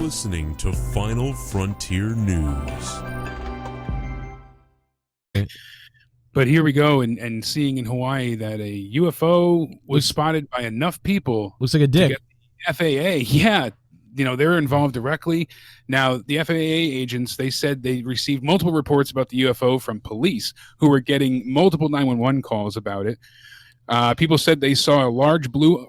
listening to Final Frontier News. But here we go, and seeing in Hawaii that a UFO was spotted by enough people. Looks like a dick. To get the FAA, yeah, they're involved directly. Now, the FAA agents, they said they received multiple reports about the UFO from police who were getting multiple 911 calls about it. People said they saw a large blue,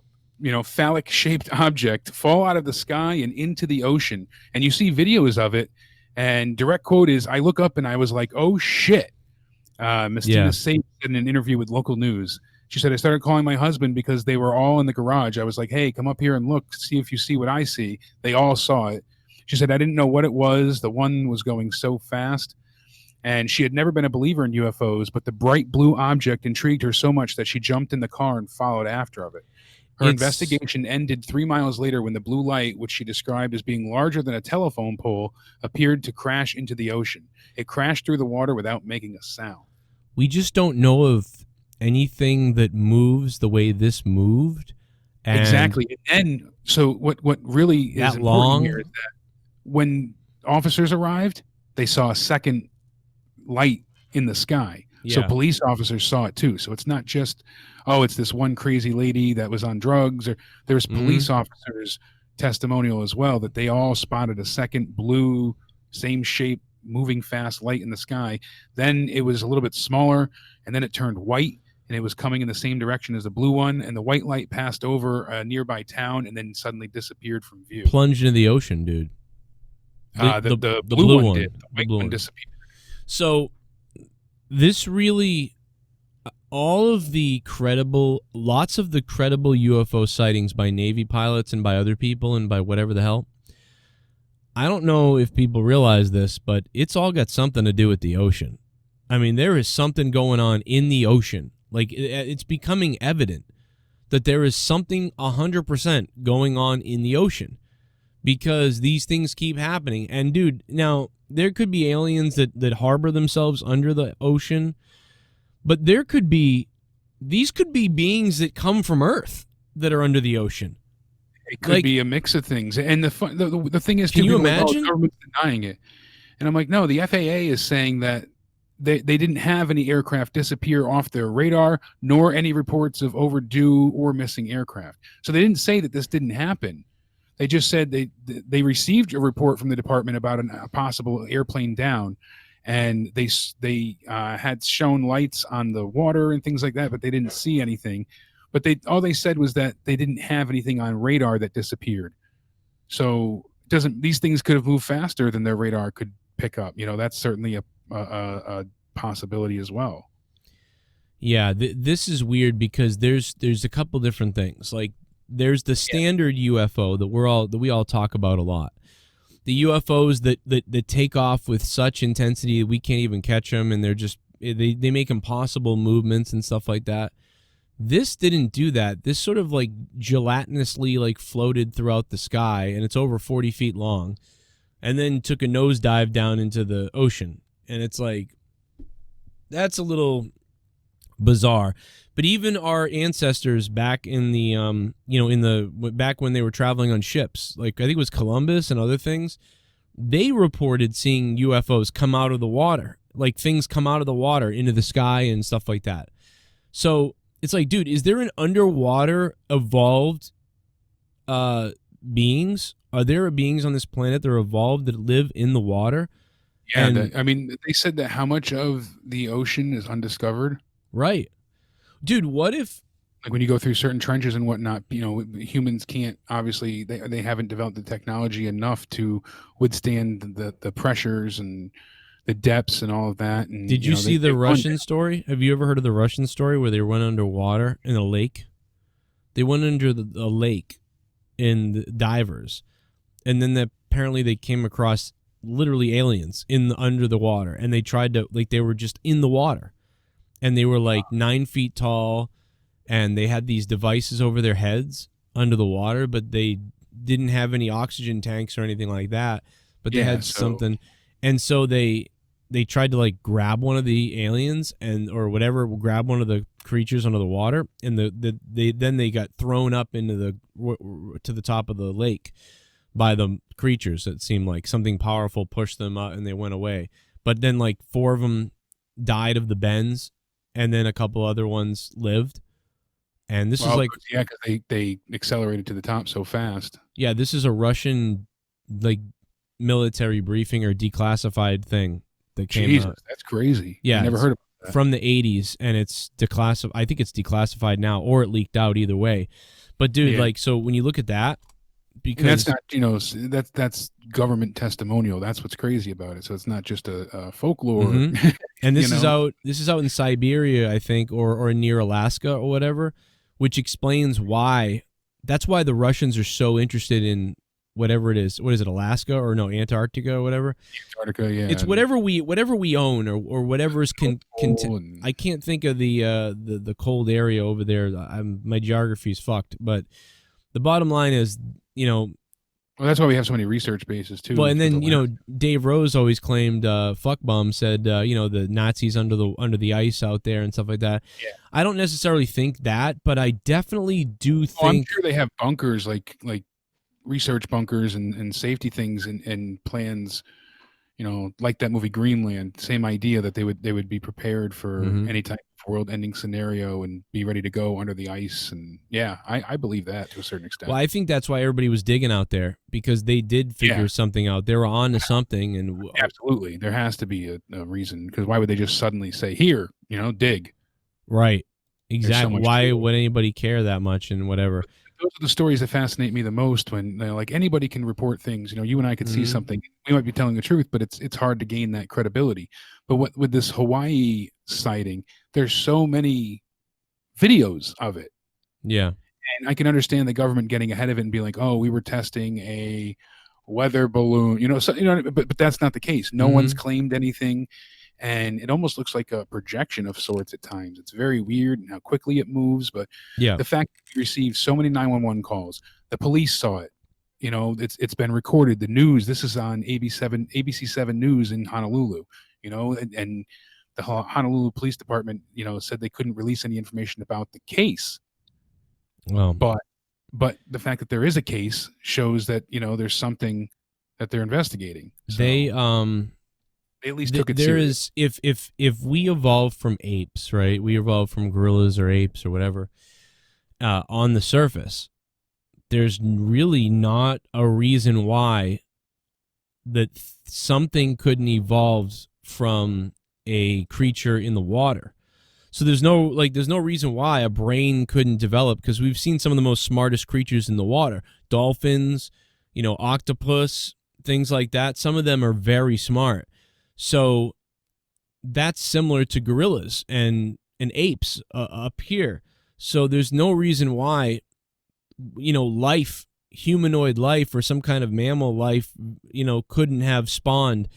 phallic-shaped object fall out of the sky and into the ocean. And you see videos of it, and direct quote is, "I look up and I was like, oh, shit." Mistina said in an interview with local news, she said, "I started calling my husband because they were all in the garage. I was like, hey, come up here and look, see if you see what I see." They all saw it. She said, "I didn't know what it was. The one was going so fast." And she had never been a believer in UFOs, but the bright blue object intrigued her so much that she jumped in the car and followed after of it. Her investigation ended 3 miles later when the blue light, which she described as being larger than a telephone pole, appeared to crash into the ocean. It crashed through the water without making a sound. We just don't know of anything that moves the way this moved. And exactly. And so what really is important here is that when officers arrived, they saw a second light in the sky. Yeah. So police officers saw it too. So it's not just, it's this one crazy lady that was on drugs. Or there's police officers' testimonial as well that they all spotted a second blue, same shape, moving fast light in the sky. Then it was a little bit smaller, and then it turned white, and it was coming in the same direction as the blue one. And the white light passed over a nearby town and then suddenly disappeared from view. Plunged into the ocean, dude. The blue one did. The white one disappeared. So this really, lots of the credible UFO sightings by Navy pilots and by other people and by whatever the hell, I don't know if people realize this, but it's all got something to do with the ocean. I mean, there is something going on in the ocean. Like, it's becoming evident that there is something 100% going on in the ocean because these things keep happening. And, dude, now, there could be aliens that harbor themselves under the ocean, but these could be beings that come from Earth that are under the ocean. It could be a mix of things. And the thing is, can you imagine? The government's denying it. And I'm like, no, the FAA is saying that they didn't have any aircraft disappear off their radar, nor any reports of overdue or missing aircraft. So they didn't say that this didn't happen. They just said they received a report from the department about a possible airplane down, and they had shown lights on the water and things like that, but they didn't see anything. But all they said was that they didn't have anything on radar that disappeared. So these things could have moved faster than their radar could pick up. That's certainly a possibility as well. Yeah, this is weird because there's a couple different things. Like there's the standard UFO that we all talk about a lot. The UFOs that take off with such intensity that we can't even catch them, and they make impossible movements and stuff like that. This didn't do that. This sort of like gelatinously like floated throughout the sky, and it's over 40 feet long, and then took a nosedive down into the ocean. And it's like, that's a little bizarre. But even our ancestors back in the back when they were traveling on ships, like I think it was Columbus and other things, they reported seeing UFOs come out of the water, like things come out of the water into the sky and stuff like that. So it's like, dude, is there an underwater evolved beings? Are there beings on this planet that are evolved that live in the water? Yeah, they said that how much of the ocean is undiscovered. Right. Dude, what if... Like when you go through certain trenches and whatnot, humans can't, obviously, they haven't developed the technology enough to withstand the pressures and the depths and all of that. And, did you see the Russian story? Have you ever heard of the Russian story where they went underwater in a lake? They went under a lake in the divers, and then apparently they came across literally aliens under the water, and they tried to, like, they were just in the water, and they were like 9 feet tall, and they had these devices over their heads under the water, but they didn't have any oxygen tanks or anything like that, but they had something. And so they tried to like grab one of the aliens or whatever, grab one of the creatures under the water, and they got thrown up into to the top of the lake. by the creatures. It seemed like something powerful pushed them out and they went away. But then like 4 of them died of the bends, and then a couple other ones lived. And this is like, yeah, because they accelerated to the top so fast. Yeah, this is a Russian like military briefing or declassified thing that came out. That's crazy. Yeah, I never heard of that. From the 80s, and it's declassified. I think it's declassified now, or it leaked out. Either way, but dude, like, so when you look at that, because and that's not, that's government testimonial. That's what's crazy about it. So it's not just a folklore. Mm-hmm. And this is out. This is out in Siberia, I think, or near Alaska or whatever, which explains why. That's why the Russians are so interested in whatever it is. What is it, Alaska or no, Antarctica or whatever? Antarctica, yeah. It's whatever we own or whatever is I can't think of the cold area over there. My geography is fucked, but the bottom line is, well, that's why we have so many research bases too. Well, and then Dave Rose always claimed, fuck bomb said, the Nazis under the ice out there and stuff like that. Yeah. I don't necessarily think that, but I definitely do think. I'm sure they have bunkers like research bunkers and safety things and plans, like that movie Greenland. Same idea that they would be prepared for any type of world-ending scenario and be ready to go under the ice. And yeah, I believe that to a certain extent. Well, I think that's why everybody was digging out there, because they did figure something out. They were on to something, and absolutely, there has to be a reason. Because why would they just suddenly say, "Here, dig"? Right. Exactly. So why would anybody care that much and whatever? Those are the stories that fascinate me the most. When like anybody can report things. You and I could see something. We might be telling the truth, but it's hard to gain that credibility. But with this Hawaii sighting, there's so many videos of it. Yeah. And I can understand the government getting ahead of it and be like, "Oh, we were testing a weather balloon," but that's not the case. No one's claimed anything. And it almost looks like a projection of sorts at times. It's very weird and how quickly it moves. But the fact that you received so many 911 calls, the police saw it. It's been recorded. The news. This is on ABC 7 News in Honolulu. And the Honolulu Police Department, said they couldn't release any information about the case. Well, but the fact that there is a case shows that there's something that they're investigating. So, they at least took it there serious. Is if we evolved from apes, right? We evolved from gorillas or apes or whatever. On the surface, there's really not a reason why that something couldn't evolve from a creature in the water. So there's no reason why a brain couldn't develop, because we've seen some of the most smartest creatures in the water. Dolphins, octopus, things like that. Some of them are very smart. So that's similar to gorillas and apes up here. So there's no reason why, life, humanoid life or some kind of mammal life, couldn't have spawned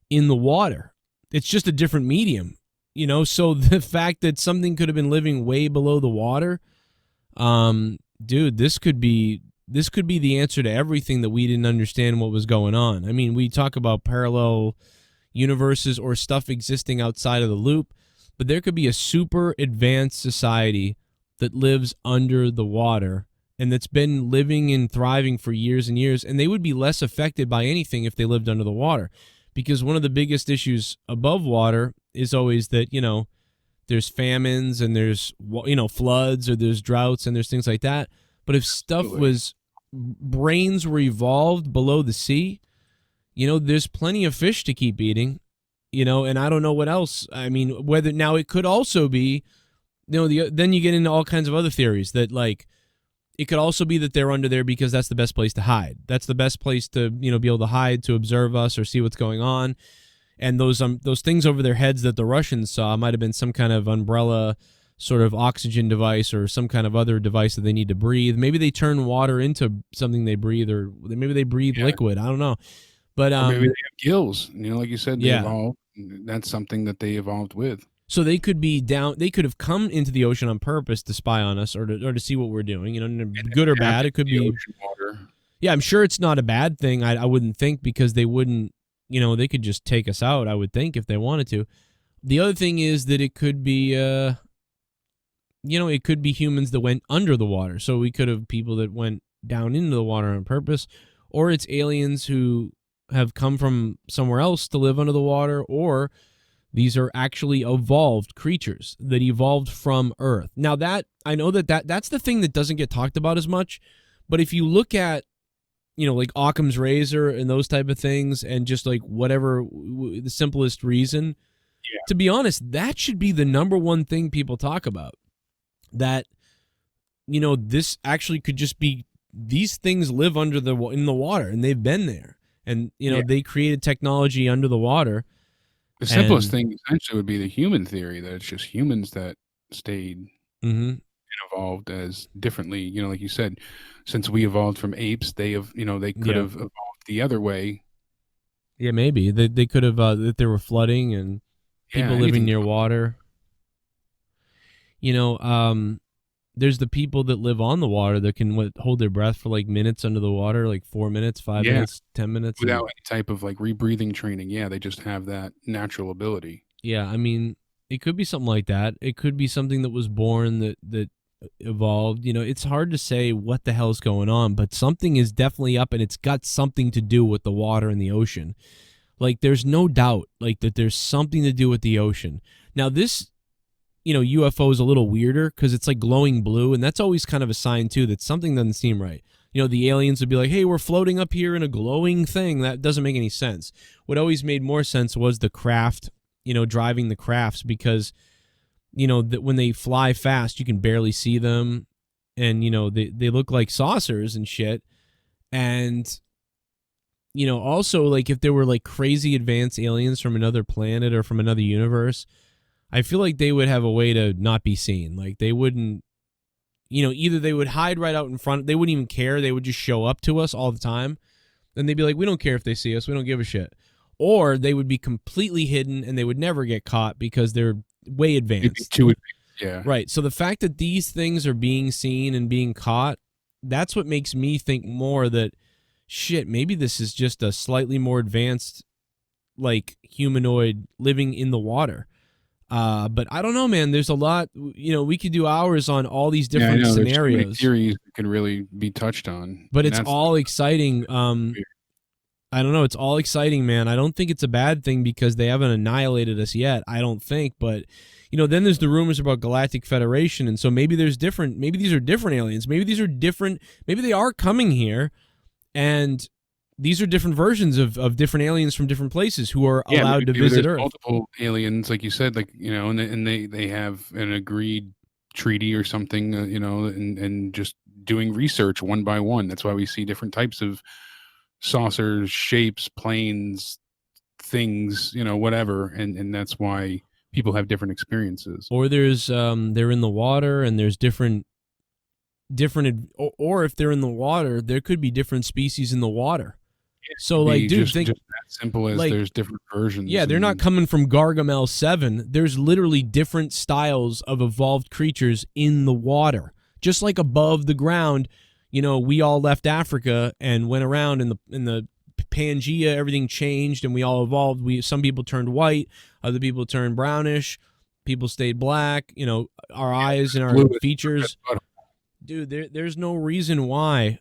in the water. It's just a different medium, So the fact that something could have been living way below the water, dude, this could be the answer to everything that we didn't understand what was going on. I mean, we talk about parallel universes or stuff existing outside of the loop, but there could be a super advanced society that lives under the water and that's been living and thriving for years and years, and they would be less affected by anything if they lived under the water, because one of the biggest issues above water is always that there's famines and there's floods or there's droughts and there's things like that. But if brains were evolved below the sea, there's plenty of fish to keep eating, and I don't know what else. I mean, whether now it could also be, then you get into all kinds of other theories that, like, it could also be that they're under there because that's the best place to hide. That's the best place to, be able to hide, to observe us or see what's going on. And those things over their heads that the Russians saw might have been some kind of umbrella sort of oxygen device or some kind of other device that they need to breathe. Maybe they turn water into something they breathe, or maybe they breathe liquid. I don't know. But or maybe they have gills, like you said, they evolved. That's something that they evolved with. So they could be down. They could have come into the ocean on purpose to spy on us, or to see what we're doing. Good or bad, it could be. Ocean water. Yeah, I'm sure it's not a bad thing. I wouldn't think, because they wouldn't. They could just take us out, I would think, if they wanted to. The other thing is that it could be, it could be humans that went under the water. So we could have people that went down into the water on purpose, or it's aliens who have come from somewhere else to live under the water, or these are actually evolved creatures that evolved from Earth. Now that I know that's the thing that doesn't get talked about as much, but if you look at, you know, like Occam's razor and those type of things, and just like whatever the simplest reason, to be honest, that should be the number one thing people talk about. That, you know, this actually could just be, these things live in the water, and they've been there, and you know they created technology under the water. The simplest thing essentially would be the human theory, that it's just humans that stayed and evolved as differently. You know, like you said, since we evolved from apes, they have, you know, they could have evolved the other way. Yeah, maybe they could have, that there were flooding and people living near water. You know, there's the people that live on the water that can hold their breath for like minutes under the water, like 4 minutes, 5 minutes, 10 minutes. Without any type of like rebreathing training. Yeah, they just have that natural ability. Yeah, I mean, it could be something like that. It could be something that was born that evolved. You know, it's hard to say what the hell's going on, but something is definitely up, and it's got something to do with the water and the ocean. Like, there's no doubt like that there's something to do with the ocean. Now, this, you know, UFO is a little weirder because it's like glowing blue, and that's always kind of a sign too that something doesn't seem right. You know, the aliens would be like, hey, we're floating up here in a glowing thing. That doesn't make any sense. What always made more sense was the craft, you know, driving the crafts, because, you know, that when they fly fast, you can barely see them, and, you know, they look like saucers and shit. And, you know, also, like, if there were like crazy advanced aliens from another planet or from another universe, I feel like they would have a way to not be seen. Like, they wouldn't, you know, either they would hide right out in front. They wouldn't even care. They would just show up to us all the time. And they'd be like, we don't care if they see us. We don't give a shit. Or they would be completely hidden and they would never get caught because they're way advanced. Too advanced. Yeah. Right. So the fact that these things are being seen and being caught, that's what makes me think more that, shit, maybe this is just a slightly more advanced, like, humanoid living in the water. But I don't know, man. There's a lot, you know, we could do hours on all these different scenarios. There's so many theories that can really be touched on. But it's all exciting. I don't know. It's all exciting, man. I don't think it's a bad thing because they haven't annihilated us yet. I don't think. But, you know, then there's the rumors about Galactic Federation. And so maybe these are different aliens. Maybe these are different. Maybe they are coming here. And these are different versions of different aliens from different places who are allowed to visit Earth. Multiple aliens, like you said, like, you know, and they have an agreed treaty or something, you know, and just doing research one by one. That's why we see different types of saucers, shapes, planes, things, you know, whatever, and that's why people have different experiences. Or there's they're in the water, and there's different, or if they're in the water, there could be different species in the water. So, like, dude, just that simple as, like, there's different versions. Yeah, they're not coming from Gargamel 7. There's literally different styles of evolved creatures in the water. Just like above the ground, you know, we all left Africa and went around in the Pangea, everything changed and we all evolved. Some people turned white, other people turned brownish, people stayed black, you know, our eyes and our features. Dude, there's no reason why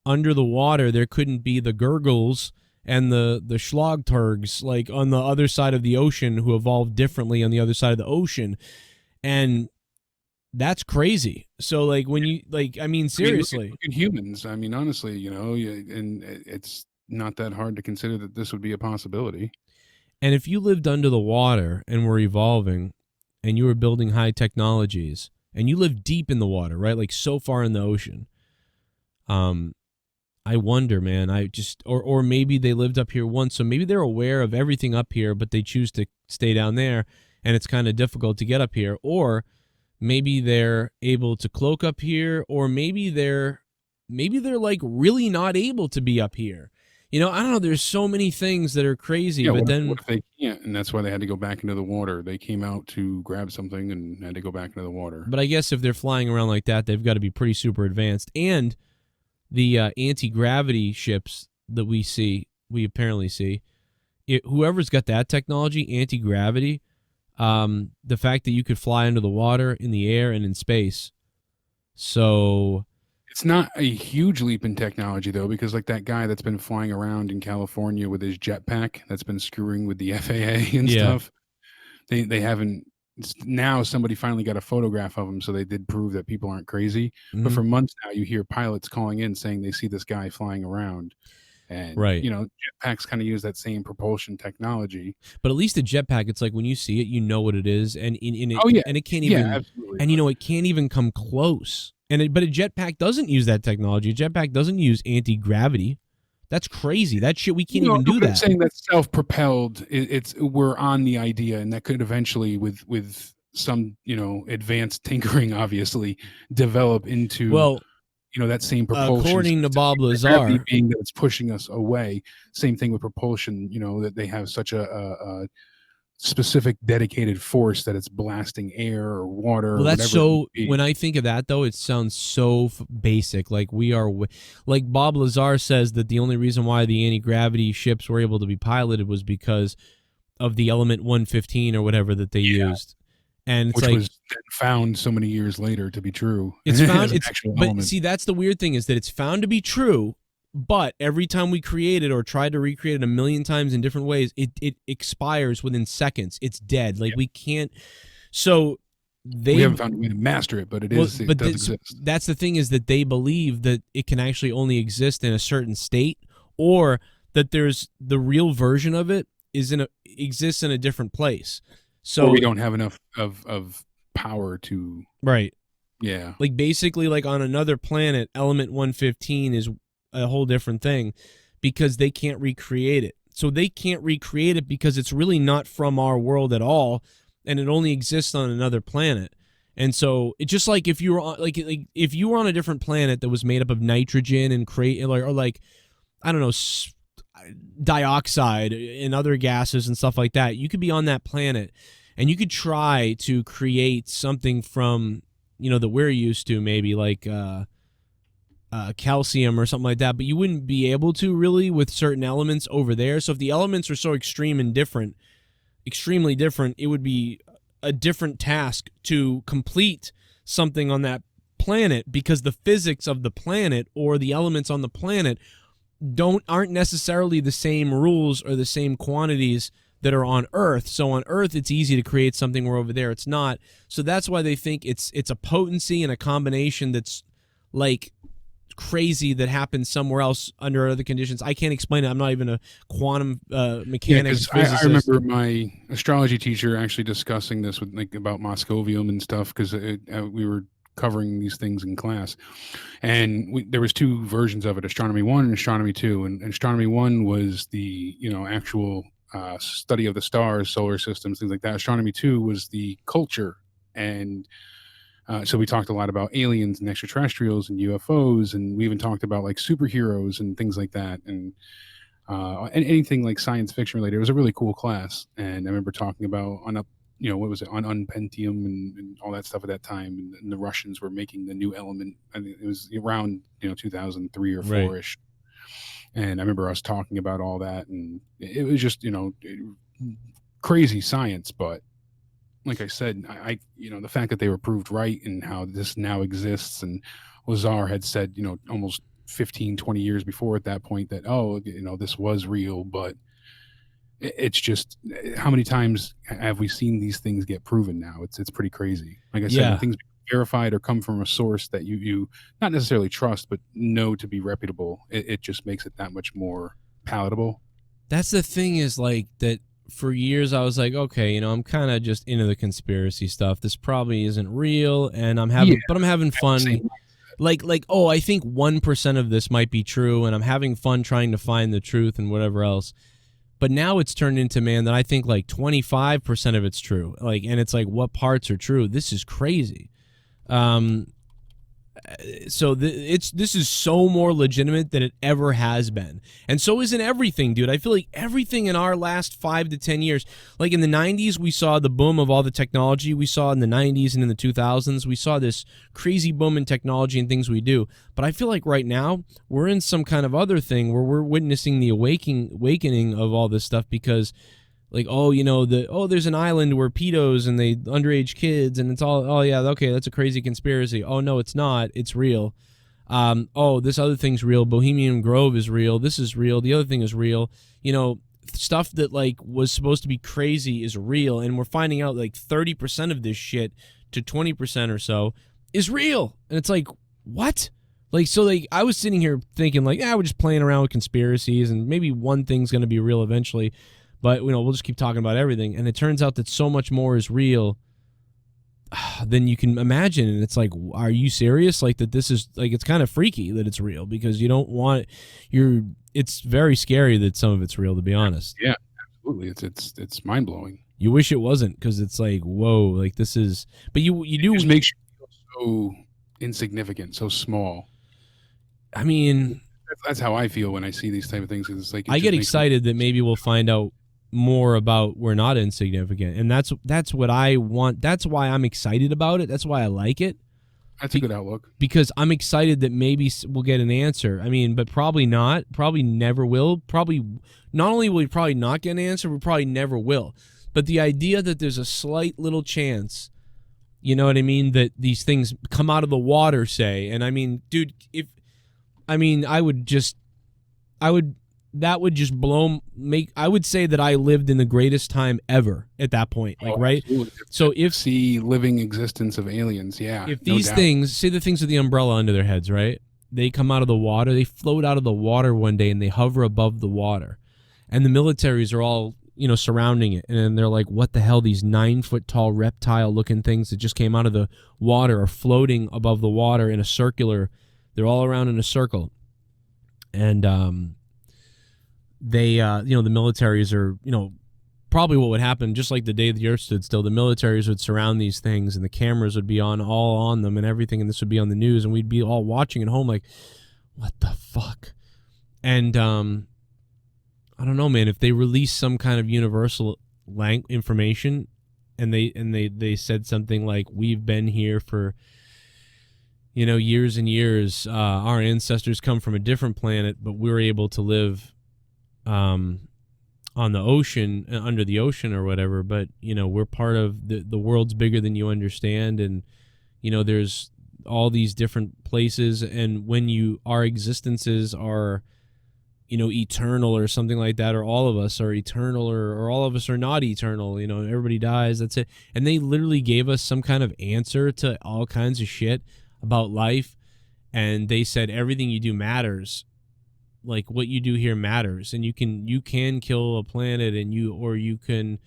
under the water there couldn't be the Gurgles and the Schlogturgs, like, on the other side of the ocean, who evolved differently on the other side of the ocean. And that's crazy. So, like, when you, like, I mean, seriously. Look at humans. I mean, honestly, you know, and it's not that hard to consider that this would be a possibility. And if you lived under the water and were evolving and you were building high technologies and you lived deep in the water, right, like so far in the ocean, I wonder, man, or maybe they lived up here once, so maybe they're aware of everything up here, but they choose to stay down there, and it's kind of difficult to get up here. Or maybe they're able to cloak up here, or maybe they're like really not able to be up here. You know, I don't know. There's so many things that are crazy. Yeah, but what if they can't? And that's why they had to go back into the water. They came out to grab something and had to go back into the water. But I guess if they're flying around like that, they've got to be pretty super advanced. And the anti-gravity ships that we apparently see, whoever's got that technology, anti-gravity, the fact that you could fly under the water, in the air, and in space. So It's not a huge leap in technology though, because like that guy that's been flying around in California with his jetpack that's been screwing with the FAA and Yeah. stuff. They haven't. Now somebody finally got a photograph of him, so they did prove that people aren't crazy. But Mhm. for months now, you hear pilots calling in saying they see this guy flying around, and Right. jetpacks kind of use that same propulsion technology. But at least a jetpack, it's like when you see it, you know what it is, and Oh yeah, it can't yeah, even, absolutely. and it can't even come close. But a jetpack doesn't use that technology. A jetpack doesn't use anti-gravity. That's crazy. That shit, we can't even do but I'm that. saying that's self-propelled. We're on the idea, and that could eventually, with some advanced tinkering, obviously, develop into Well, that same propulsion according to system. Bob Gravity Lazar, being that it's pushing us away. Same thing with propulsion. That they have such a specific dedicated force that it's blasting air or water well, or that's whatever it so. may be. When I think of that, though, it sounds so basic. Like we are, like Bob Lazar says that the only reason why the anti-gravity ships were able to be piloted was because of the element 115 or whatever that they used. And it's which like, was then found so many years later to be true. it's found. as an It's actual but element. see, that's the weird thing is that it's found to be true. But every time we create it or try to recreate it a million times in different ways, it expires within seconds. It's dead. Like we can't. So we haven't found a way to master it, but it does exist. That's the thing is that they believe that it can actually only exist in a certain state, or that there's the real version of it exists in a different place. So or we don't have enough of power to right. Yeah. Like basically, like on another planet, element 115 is a whole different thing because they can't recreate it. So they can't recreate it because it's really not from our world at all, and it only exists on another planet. And so it's just like if you were on, like if you were on a different planet that was made up of nitrogen and or like I don't know, dioxide and other gases and stuff like that, you could be on that planet and you could try to create something from that we're used to, maybe like calcium or something like that, but you wouldn't be able to really with certain elements over there. So if the elements are so extremely different, it would be a different task to complete something on that planet because the physics of the planet or the elements on the planet aren't necessarily the same rules or the same quantities that are on Earth. So on Earth, it's easy to create something where over there it's not. So that's why they think it's a potency and a combination that's like crazy that happens somewhere else under other conditions. I can't explain it. I'm not even a quantum mechanics physicist. I remember my astrology teacher actually discussing this with about Moscovium and stuff because we were covering these things in class, and there was two versions of it: Astronomy 1 and Astronomy 2. And Astronomy 1 was the actual study of the stars, solar systems, things like that. Astronomy 2 was the culture, and so we talked a lot about aliens and extraterrestrials and UFOs, and we even talked about like superheroes and things like that, and anything like science fiction related. It was a really cool class, and I remember talking about what was it, on Pentium and all that stuff at that time, and the Russians were making the new element. I mean, it was around 2003 or 4ish, and I remember us talking about all that, and it was just crazy science, but like I said, I the fact that they were proved right and how this now exists, and Lazar had said almost 15-20 years before at that point that this was real, but it's just how many times have we seen these things get proven now? It's pretty crazy. Like I said, when things verified or come from a source that you not necessarily trust but know to be reputable, it just makes it that much more palatable. That's the thing is like that. For years, I was like, okay, I'm kind of just into the conspiracy stuff. This probably isn't real, and I'm having fun. Like, I think 1% of this might be true, and I'm having fun trying to find the truth and whatever else. But now it's turned into, man, that I think like 25% of it's true. Like, and it's like, what parts are true? This is crazy. So this is so more legitimate than it ever has been, and so isn't everything, dude. I feel like everything in our last 5 to 10 years, like in the 90s, we saw the boom of all the technology we saw in the 90s and in the 2000s. We saw this crazy boom in technology and things we do. But I feel like right now we're in some kind of other thing where we're witnessing the awakening of all this stuff because. Like, there's an island where pedos and they underage kids and it's all, oh yeah, okay, that's a crazy conspiracy. Oh no, it's not. It's real. Oh, this other thing's real. Bohemian Grove is real. This is real. The other thing is real. You know, stuff that like was supposed to be crazy is real, and we're finding out like 30% of this shit to 20% or so is real. And it's like, what? Like, so like I was sitting here thinking like, we're just playing around with conspiracies and maybe one thing's going to be real eventually, but you know, we'll just keep talking about everything. And it turns out that so much more is real than you can imagine. And it's like, are you serious? Like that this is like, it's kind of freaky that it's real because you don't want it's very scary that some of it's real, to be honest. Yeah, absolutely. It's mind blowing. You wish it wasn't, because it's like, whoa, like this is, but you do. It just makes you feel so insignificant, so small. I mean, that's how I feel when I see these type of things. It's like I get excited that maybe we'll find out more about we're not insignificant, and that's what I want. That's why I'm excited about it. That's why I like it. That's a good outlook, because I'm excited that maybe we'll get an answer. I mean, but probably not. Probably never will. Probably not only will we probably not get an answer, we probably never will. But the idea that there's a slight little chance, you know what I mean, that these things come out of the water, say, and I mean, dude, that would just I would say that I lived in the greatest time ever at that point, like, right? Absolutely. So if the living existence of aliens, yeah. If these things, say the things with the umbrella under their heads, right? They come out of the water, they float out of the water one day and they hover above the water. And the militaries are all, you know, surrounding it. And they're like, what the hell? These 9-foot tall reptile looking things that just came out of the water are floating above the water in a circular. They're all around in a circle. And, they, you know, the militaries are, you know, probably what would happen, just like the day the earth stood still, the militaries would surround these things and the cameras would be all on them and everything. And this would be on the news and we'd be all watching at home like, what the fuck? And, I don't know, man, if they release some kind of universal information and they said something like, we've been here for, you know, years and years, our ancestors come from a different planet, but we're able to live on the ocean, under the ocean or whatever, but you know, we're part of the world's bigger than you understand, and you know, there's all these different places, and when our existences are, you know, eternal or something like that, or all of us are eternal, or all of us are not eternal, you know, everybody dies, that's it. And they literally gave us some kind of answer to all kinds of shit about life, and they said everything you do matters. Like what you do here matters, and you can kill a planet, and you can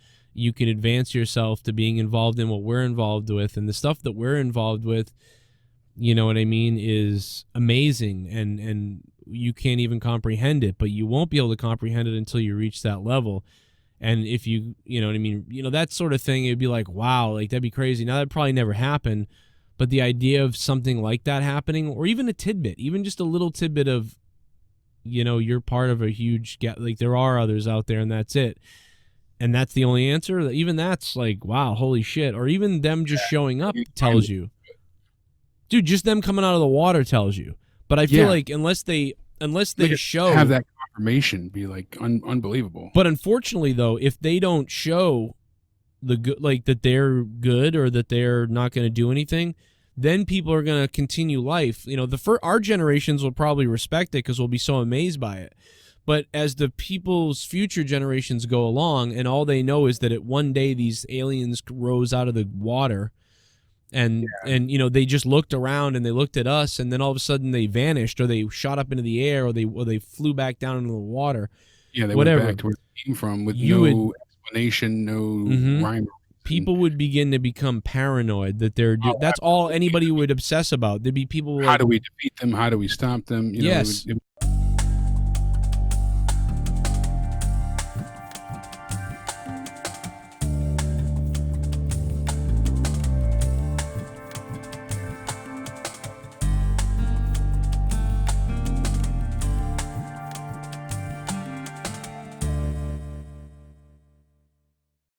advance yourself to being involved in what we're involved with, and the stuff that we're involved with, you know what I mean, is amazing, and you can't even comprehend it, but you won't be able to comprehend it until you reach that level. And if you know what I mean, you know, that sort of thing, it'd be like, wow, like that'd be crazy. Now that'd probably never happen, but the idea of something like that happening, or even a tidbit, even just a little tidbit of, you know, you're part of a huge like there are others out there and that's it, and that's the only answer, even that's like, wow, holy shit. Or even them just showing up tells you, dude, just them coming out of the water tells you. But I feel like unless they show, have that confirmation, be like unbelievable. But unfortunately though, if they don't show the good, like that they're good or that they're not going to do anything, then people are going to continue life. You know, our generations will probably respect it because we'll be so amazed by it. But as the people's future generations go along, and all they know is that at one day these aliens rose out of the water, and you know, they just looked around and they looked at us, and then all of a sudden they vanished, or they shot up into the air, or they flew back down into the water. Yeah, they went back to where they came from with no explanation, no rhyme. People would begin to become paranoid that that's all anybody would obsess about. There'd be people like, how do we defeat them? How do we stop them? You know,